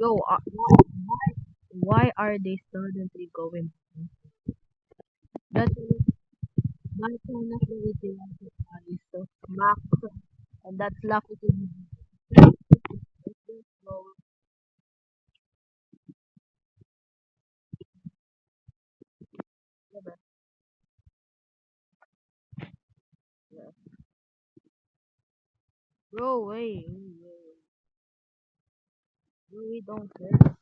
Yo, why are they suddenly going? That's that's one of the videos I so Max, and that's lucky to be so yeah, yeah. Bro, bro, we don't care.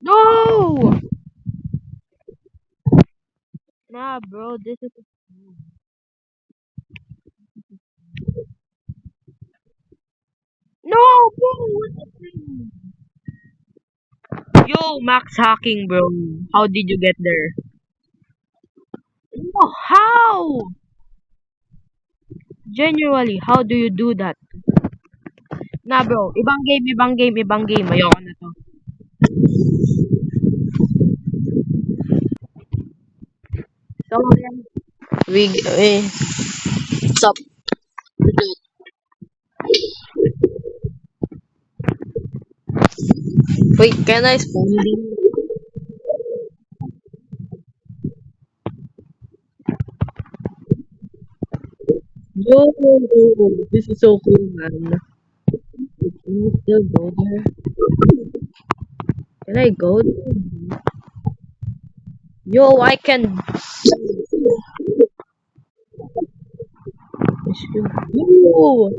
No! Nah, bro, this is no, bro. What the thing? Yo, Max hacking, bro. How did you get there? No, how? Genuinely, how do you do that? Nah, bro. Ibang game. Ayoko na to. So, we stop. Wait, can I spawn? Yo, this is so cool, man. Can you still go there? Can I go there? Yo, I can. Yo,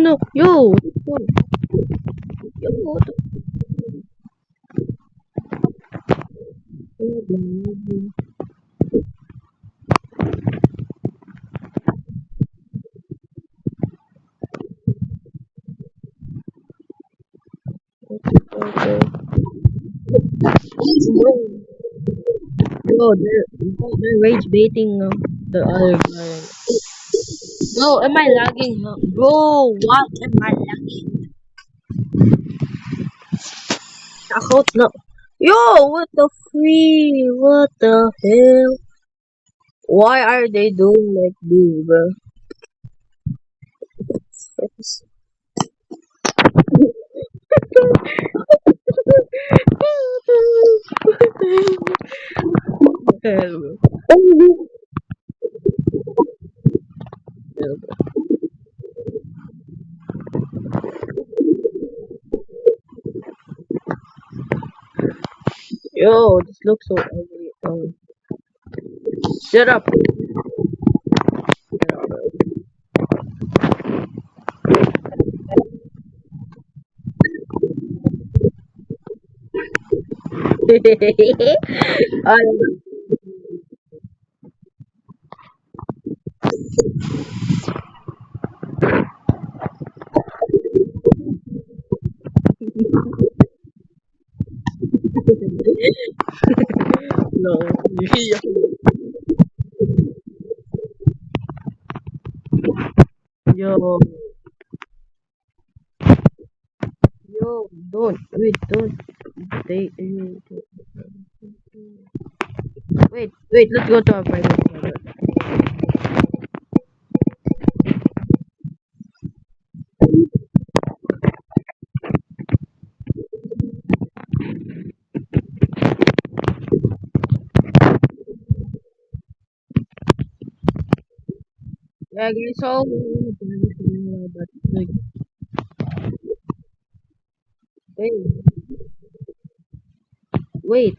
no. Yo, yo, what the fuck? Okay. Bro, they're rage baiting the other guy. Bro, am I lagging? Huh? Bro, what am I lagging? Ako, no. Yo, what the free? What the hell? Why are they doing like this, bro? Hell, bro. Yo, this looks so ugly. Shut up. I, no. Yo, don't. Wait, don't. They. Wait, let's go to our private server. Yeah, guys, so but like, wait, wait,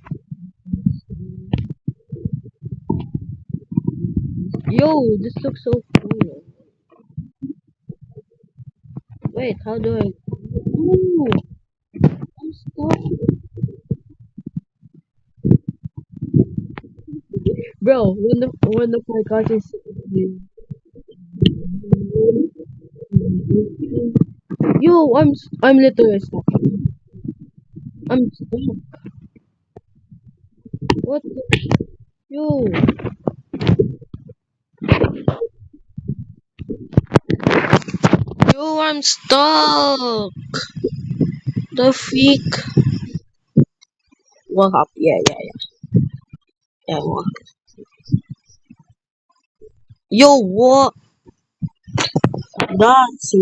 yo, this looks so cool. Wait, how do I? Ooh, I'm stuck, bro. When the podcast is, yo, I'm literally stuck. I'm stuck. What? Yo, yo, I'm stuck. The freak. Walk up. Yeah, yeah, yeah. Yeah, walk. Yo, what? That's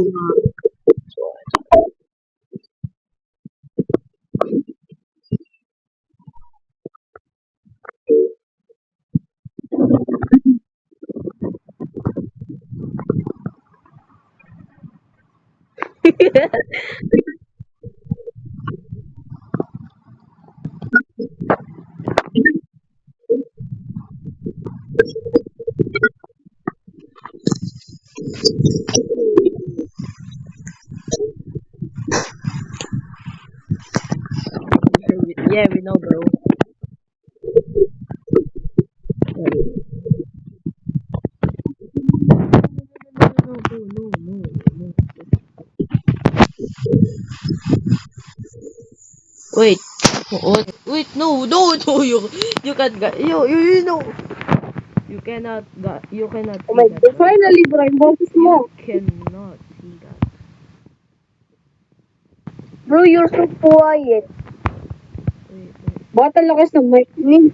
yeah, we know, bro. No, no, no, no, no. Wait, what? Wait, no, no, no, you can't get, you know, you cannot Oh see my that, God, right? finally, bro, yung boses You mo. cannot see that. Bro, you're so quiet. Wait, Bakit ang lakas ng mic mo? Yung...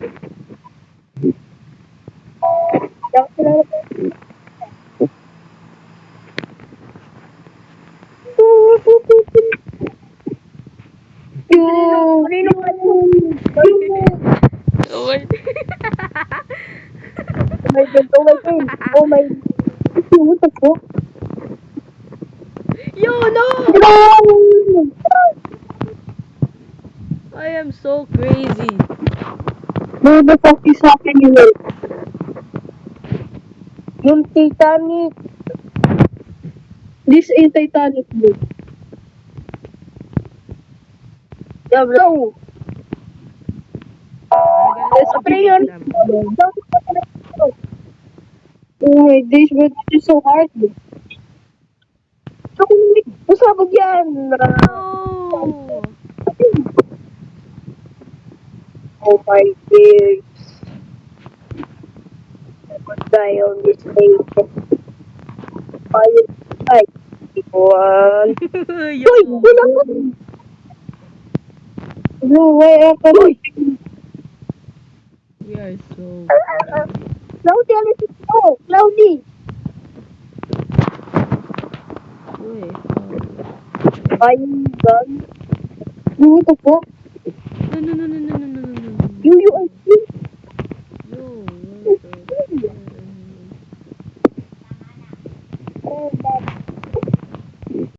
Kanino ka yun? oh wait. Oh my God, oh my God, oh my God. What the fuck? Yo, no! Bro! I am so crazy. Bro, the fuck is happening here? Yung Titanic. This ain't Titanic, bro. Yeah, bro. I'm Let's gonna pray teach on. them. Oh my days, bro, this is so hard, bro. So, masabog yan. No! Oh my days. I would die on this day. Ay, igual. Uy, Yo! wala pa. Bro, why ako? We are so crazy. Cloudy, alis ito. Cloudy. Wait. Ay, God. What the fuck? No, no, no, no, no, no, no, no, no, no. You